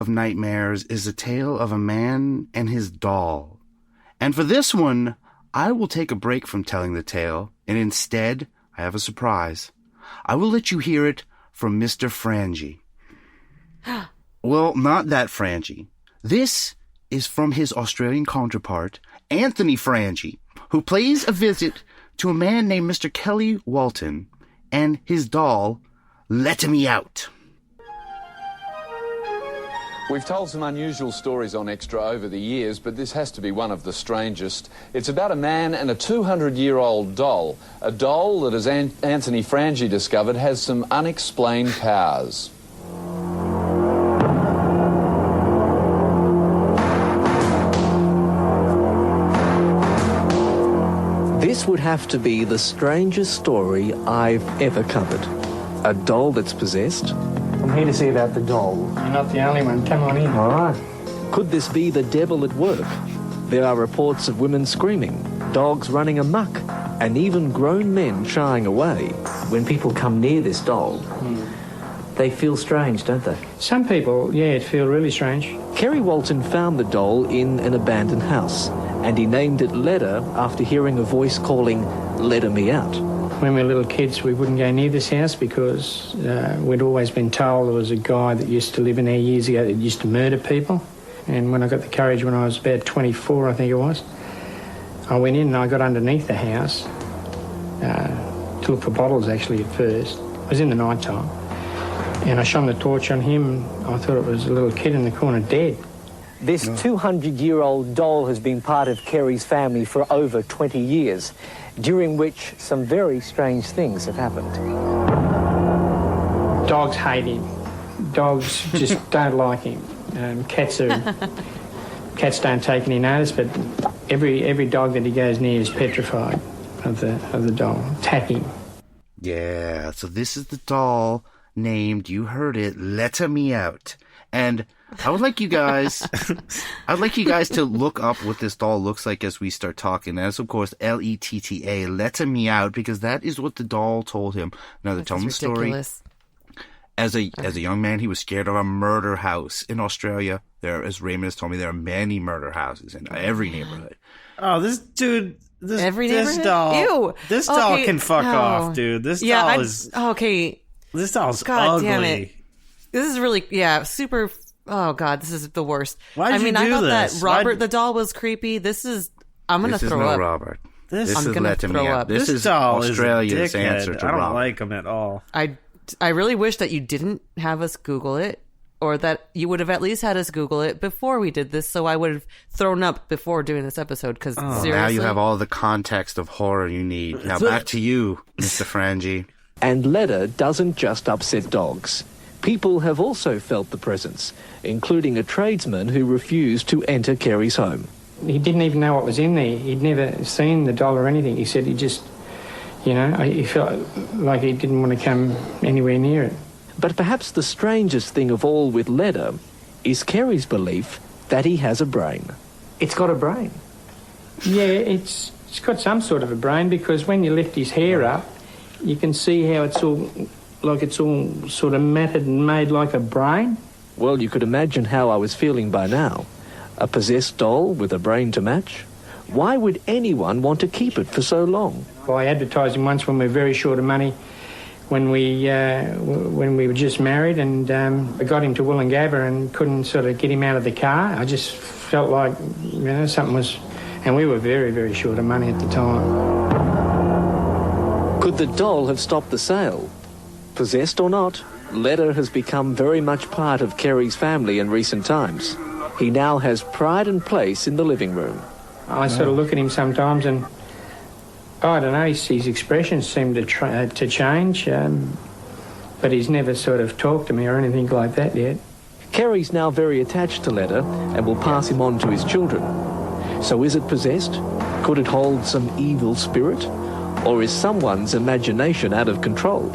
of nightmares is a tale of a man and his doll. And for this one, I will take a break from telling the tale, and instead, I have a surprise. I will let you hear it from Mr. Frangie. Well, not that Frangie. This is from his Australian counterpart, Anthony Frangie, who pays a visit to a man named Mr. Kelly Walton and his doll, Let Me Out. We've told some unusual stories on Extra over the years, but this has to be one of the strangest. It's about a man and a 200-year-old doll. A doll that, as Anthony Frangie discovered, has some unexplained powers. This would have to be the strangest story I've ever covered. A doll that's possessed? I'm here to see about the doll. You're not the only one. Come on in. All right. Could this be the devil at work? There are reports of women screaming, dogs running amok, and even grown men shying away. When people come near this doll, they feel strange, don't they? Some people, yeah, feel really strange. Kerry Walton found the doll in an abandoned house, and he named it Leda after hearing a voice calling, "Leda me out." When we were little kids, we wouldn't go near this house because we'd always been told there was a guy that used to live in there years ago that used to murder people. And when I got the courage when I was about 24, I think it was, I went in and I got underneath the house to look for bottles, actually, at first. It was in the night time. And I shone the torch on him. I thought it was a little kid in the corner dead. This 200-year-old doll has been part of Kerry's family for over 20 years, during which some very strange things have happened. Dogs hate him. Dogs just don't like him. Cats don't take any notice, but every dog that he goes near is petrified of the doll, attacking. Yeah, so this is the doll named, you heard it, Let Me Out. And I would like you guys to look up what this doll looks like as we start talking. That's, of course, L-E-T-T-A, Let Me Out, because that is what the doll told him. Now, to tell him the story. As a young man, he was scared of a murder house in Australia. There, as Raymond has told me, there are many murder houses in every neighborhood. Oh, this dude... This neighborhood? doll... Ew. This doll can fuck off, dude. This doll is... Okay. This doll's God ugly. Damn it. This is really... Yeah, super... Oh, God, this is the worst. Why'd you do I thought this? that Robert the doll was creepy. This is... I'm going to throw up. Robert. This is going to throw up. This is doll Australia's is a answer dickhead. to I don't Robert. like him at all. I really wish that you didn't have us Google it, or that you would have at least had us Google it before we did this, so I would have thrown up before doing this episode, because seriously... Now you have all the context of horror you need. Now back to you, Mr. Frangie. And Leda doesn't just upset dogs. People have also felt the presence, including a tradesman who refused to enter Kerry's home. He didn't even know what was in there. He'd never seen the doll or anything. He said he just, he felt like he didn't want to come anywhere near it. But perhaps the strangest thing of all with Leda is Kerry's belief that he has a brain. It's got a brain. Yeah, it's got some sort of a brain, because when you lift his hair up, you can see how it's all sort of matted and made like a brain. Well, you could imagine how I was feeling by now. A possessed doll with a brain to match? Why would anyone want to keep it for so long? Well, I advertised him once when we were very short of money, when we were just married, and I got him to Wollongabba and couldn't sort of get him out of the car. I just felt like, something was... And we were very, very short of money at the time. Could the doll have stopped the sale? Possessed or not, Leda has become very much part of Kerry's family in recent times. He now has pride and place in the living room. I sort of look at him sometimes and, I don't know, his expressions seem to change, but he's never sort of talked to me or anything like that yet. Kerry's now very attached to Leda and will pass him on to his children. So is it possessed? Could it hold some evil spirit? Or is someone's imagination out of control?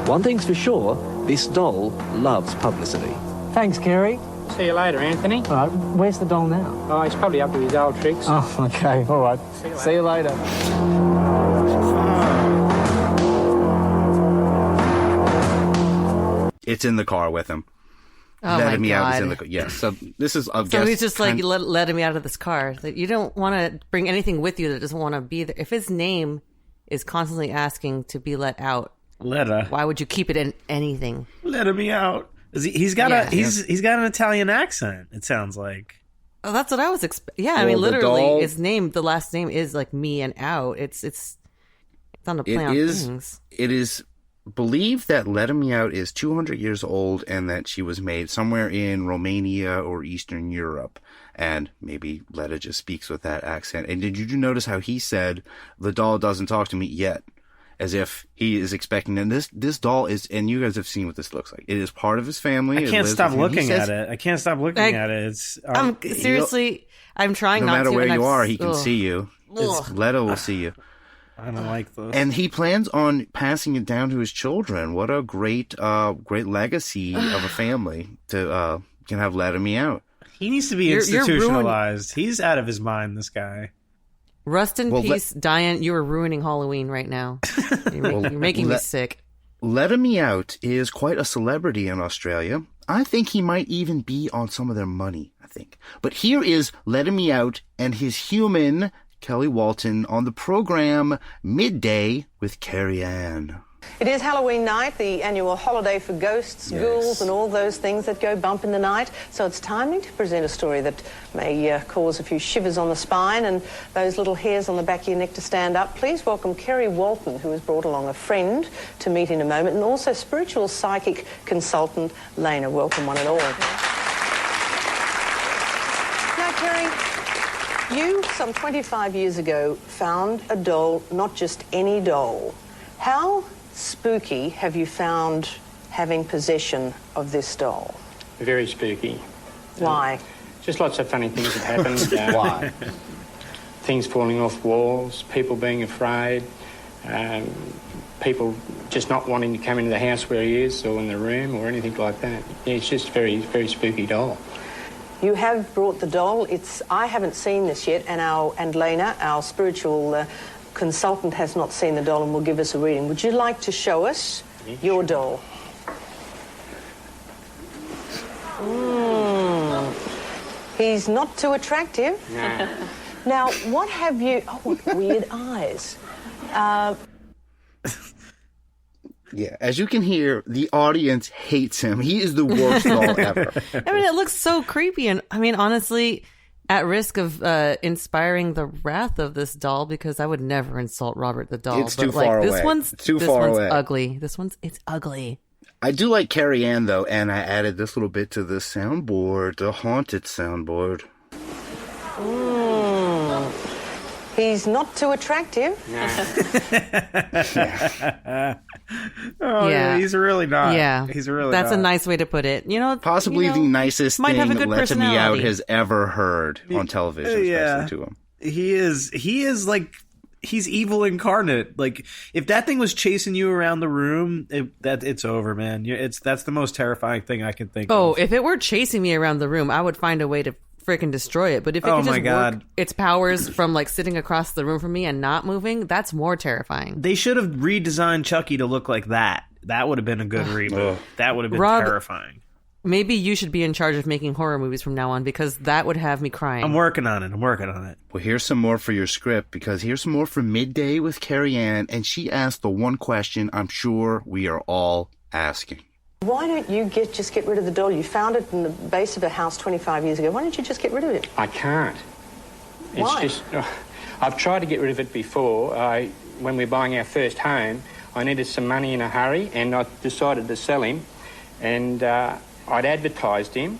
One thing's for sure, this doll loves publicity. Thanks, Kerry. See you later, Anthony. All right, where's the doll now? Oh, he's probably up to his old tricks. Oh, okay, all right. See you later. It's in the car with him. Oh let my me out is God. in the car. Yes. So this is. So he's just like let me out of this car. That you don't want to bring anything with you that doesn't want to be there. If his name is constantly asking to be let out, why would you keep it in anything? Let me out. He's got he's got an Italian accent. It sounds like. Oh, that's what I was expecting. Yeah, I mean, literally, his name, the last name is like me and out. It's on the play on things. It is believed that Let Me Out is 200 years old and that she was made somewhere in Romania or Eastern Europe. And maybe Letta just speaks with that accent. And did you notice how he said, the doll doesn't talk to me yet? As if he is expecting. And this doll is, and you guys have seen what this looks like. It is part of his family. I can't stop looking at it. I can't stop looking at it. It's seriously, I'm trying not to. No matter where you are, he can see you. Letta will see you. I don't like those. And he plans on passing it down to his children. What a great legacy of a family to can have Let Me Out. He needs to be institutionalized. He's out of his mind, this guy. Rest in peace, Diane. You are ruining Halloween right now. You're making me sick. Let Me Out is quite a celebrity in Australia. I think he might even be on some of their money, I think. But here is Let Me Out and his human, Kelly Walton, on the program Midday with Carrie Ann. It is Halloween night, the annual holiday for ghosts, ghouls, and all those things that go bump in the night. So it's timing to present a story that may cause a few shivers on the spine and those little hairs on the back of your neck to stand up. Please welcome Kerry Walton, who has brought along a friend to meet in a moment, and also spiritual psychic consultant Lena. Welcome, one and all. Now, Kerry, you, some 25 years ago, found a doll, not just any doll. How spooky have you found having possession of this doll? Very spooky. Why? Just lots of funny things have happened. Why? Things falling off walls, people being afraid, people just not wanting to come into the house where he is or in the room or anything like that. Yeah, it's just very, very spooky doll. You have brought the doll. I haven't seen this yet, and Lena, our spiritual consultant, has not seen the doll and will give us a reading. Would you like to show us your doll? He's not too attractive. No. Now, what have you... Oh, what weird eyes. Yeah, as you can hear, the audience hates him. He is the worst doll ever. I mean, it looks so creepy. And I mean, honestly, at risk of inspiring the wrath of this doll, because I would never insult Robert the doll. It's too far away. This one's ugly. It's ugly. I do like Carrie Ann, though, and I added this little bit to the soundboard, the haunted soundboard. He's not too attractive. Yeah, he's really not. Yeah, he's really. That's a nice way to put it. You know, possibly the nicest might thing have a good Let Me Out personality. has ever heard on television. Especially to him. He is like. He's evil incarnate. Like, if that thing was chasing you around the room, it's over, man. That's the most terrifying thing I can think of. Oh, if it were chasing me around the room, I would find a way to freaking destroy it. But if it could just work its powers from like sitting across the room from me and not moving, that's more terrifying. They should have redesigned Chucky to look like that. That would have been a good reboot. That would have been terrifying. Maybe you should be in charge of making horror movies from now on, because that would have me crying. I'm working on it. Well, here's some more for your script, because here's some more for Midday with Carrie Ann, and she asked the one question I'm sure we are all asking. Why don't you just get rid of the doll? You found it in the base of a house 25 years ago. Why don't you just get rid of it? I can't. Why? It's just... I've tried to get rid of it before. When we were buying our first home, I needed some money in a hurry, and I decided to sell him. And I'd advertised him,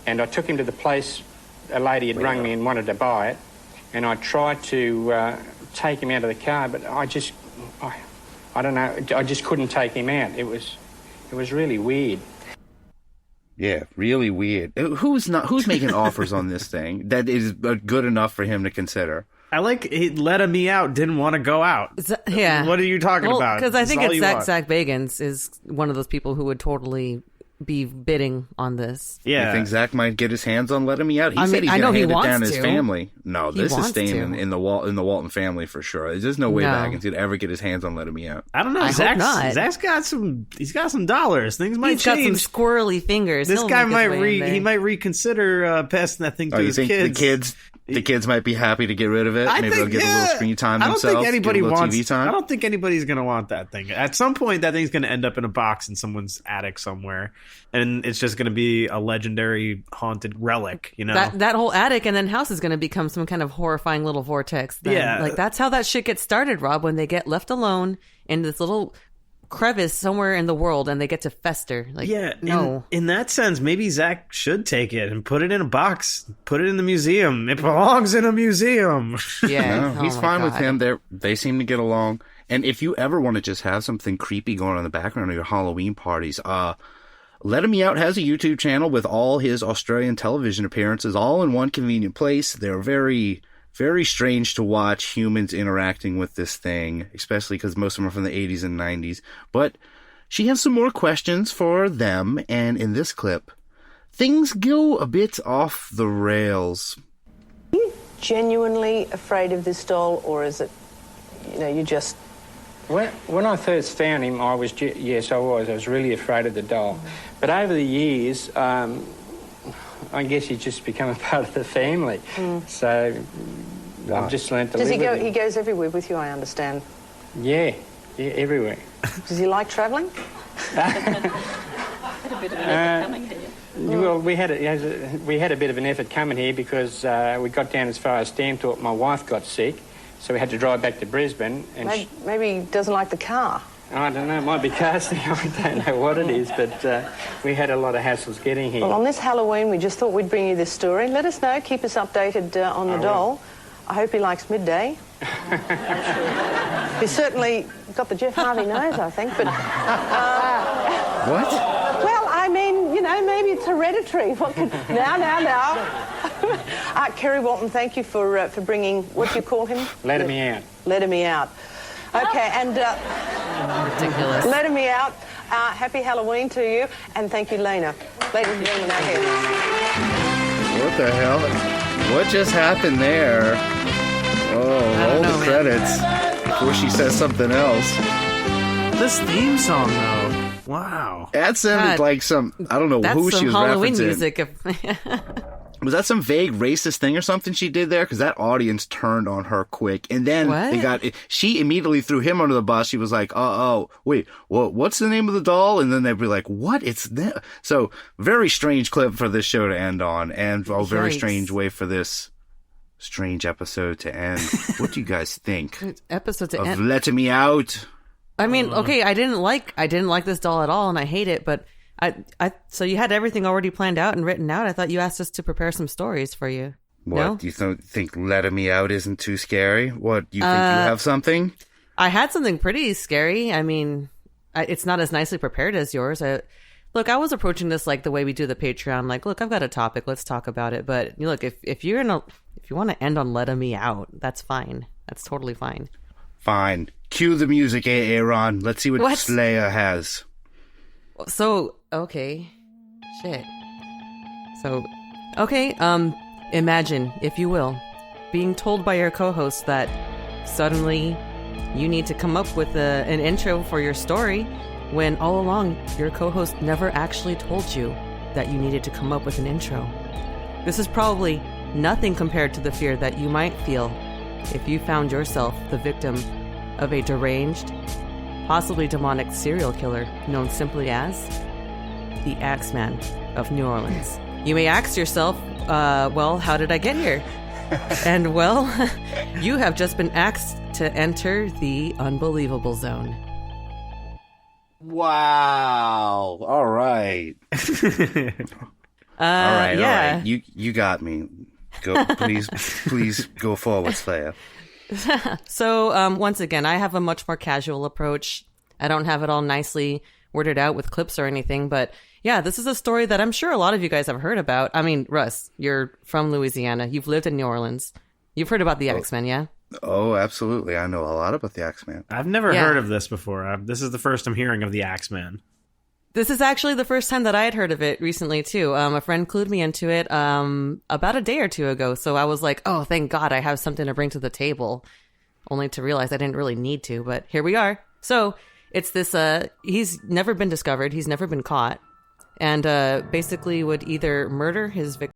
and I took him to the place. A lady had rung me and wanted to buy it, and I tried to take him out of the car, but I don't know, I just couldn't take him out. It was really weird. Yeah, really weird. Who's making offers on this thing that is good enough for him to consider? I like Let Me Out didn't want to go out. Yeah. What are you talking about? Because I think Zach Bagans is one of those people who would totally be bidding on this. Yeah. You think Zach might get his hands on Let Me Out? He said he's going to hand it down his family. No, this is staying in the Walton family for sure. There's no way Baggins could ever get his hands on Let Me Out. I don't know. Zach's got some. He's got some dollars. Things might change. He's got some squirrely fingers. This guy might reconsider passing that thing to his kids. The kids might be happy to get rid of it. Maybe they'll get a little screen time themselves. I don't think anybody wants TV time. I don't think anybody's going to want that thing. At some point, that thing's going to end up in a box in someone's attic somewhere, and it's just going to be a legendary haunted relic. You know, that whole attic and then house is going to become some kind of horrifying little vortex. Then. Yeah, like that's how that shit gets started, Rob. When they get left alone in this little crevice somewhere in the world and they get to fester. Like, no. In that sense, maybe Zach should take it and put it in a box, put it in the museum. It belongs in a museum. Yeah. No, he's fine with him. They seem to get along. And if you ever want to just have something creepy going on in the background of your Halloween parties, Let Me Out has a YouTube channel with all his Australian television appearances all in one convenient place. They're very, very strange to watch humans interacting with this thing, especially because most of them are from the 80s and 90s. But she has some more questions for them, and in this clip, things go a bit off the rails. Are you genuinely afraid of this doll, or is it, you just... When I first found him, I was really afraid of the doll. But over the years, I guess he's just become a part of the family. So I've just learnt to live with him. He goes everywhere with you, I understand. Yeah, everywhere. Does he like travelling? Well, we had a bit of an effort coming here because we got down as far as Stanthorpe. My wife got sick, so we had to drive back to Brisbane. And maybe he doesn't like the car. I don't know, it might be casting, I don't know what it is, but we had a lot of hassles getting here. Well, on this Halloween, we just thought we'd bring you this story. Let us know, keep us updated on the doll. I hope he likes Midday. He's certainly got the Jeff Harvey nose, I think, but... What? Well, I mean, maybe it's hereditary. What could... Now. Kerry Walton, thank you for bringing, what do you call him? Let Me Out. Let Me Out. Okay, and... ridiculous. Let Me Out. Happy Halloween to you, and thank you, Lena. Ladies and gentlemen, out here. What the hell? What just happened there? Oh, roll the credits before she says something else. This theme song, though. Wow. That sounded like some, I don't know who she was Halloween referencing. Music. Was that some vague racist thing or something she did there? Because that audience turned on her quick. And then she immediately threw him under the bus. She was like, wait, what's the name of the doll? And then they'd be like, what? It's that. So very strange clip for this show to end on. And a very strange way for this strange episode to end. What do you guys think? Episode to of end. Let Me Out. I mean, okay, I didn't like this doll at all, and I hate it, but so you had everything already planned out and written out. I thought you asked us to prepare some stories for you. What? No? Do you think Let Me Out isn't too scary? What? You think you have something? I had something pretty scary. I mean, it's not as nicely prepared as yours. Look, I was approaching this like the way we do the Patreon. Like, look, I've got a topic. Let's talk about it. But look, if you want to end on Let Me Out, that's fine. That's totally fine. Fine. Cue the music, Aaron. Let's see what Slayer has. So, okay. Shit. So, okay, imagine, if you will, being told by your co-host that suddenly you need to come up with an intro for your story when all along your co-host never actually told you that you needed to come up with an intro. This is probably nothing compared to the fear that you might feel if you found yourself the victim of a deranged, possibly demonic serial killer known simply as the Axeman of New Orleans. You may ask yourself, well, how did I get here? And well, you have just been asked to enter the unbelievable zone. Wow. All right. All right. You got me. Go, please go forward, Slayer. So, once again, I have a much more casual approach. I don't have it all nicely worded out with clips or anything, but yeah, this is a story that I'm sure a lot of you guys have heard about. I mean, Russ, you're from Louisiana. You've lived in New Orleans. You've heard about the Axeman, yeah? Oh, absolutely. I know a lot about the Axeman. I've never heard of this before. This is the first I'm hearing of the Axeman. This is actually the first time that I had heard of it recently, too. A friend clued me into it about a day or two ago. So I was like, oh, thank God I have something to bring to the table. Only to realize I didn't really need to, but here we are. So it's this, he's never been discovered. He's never been caught. And basically would either murder his victim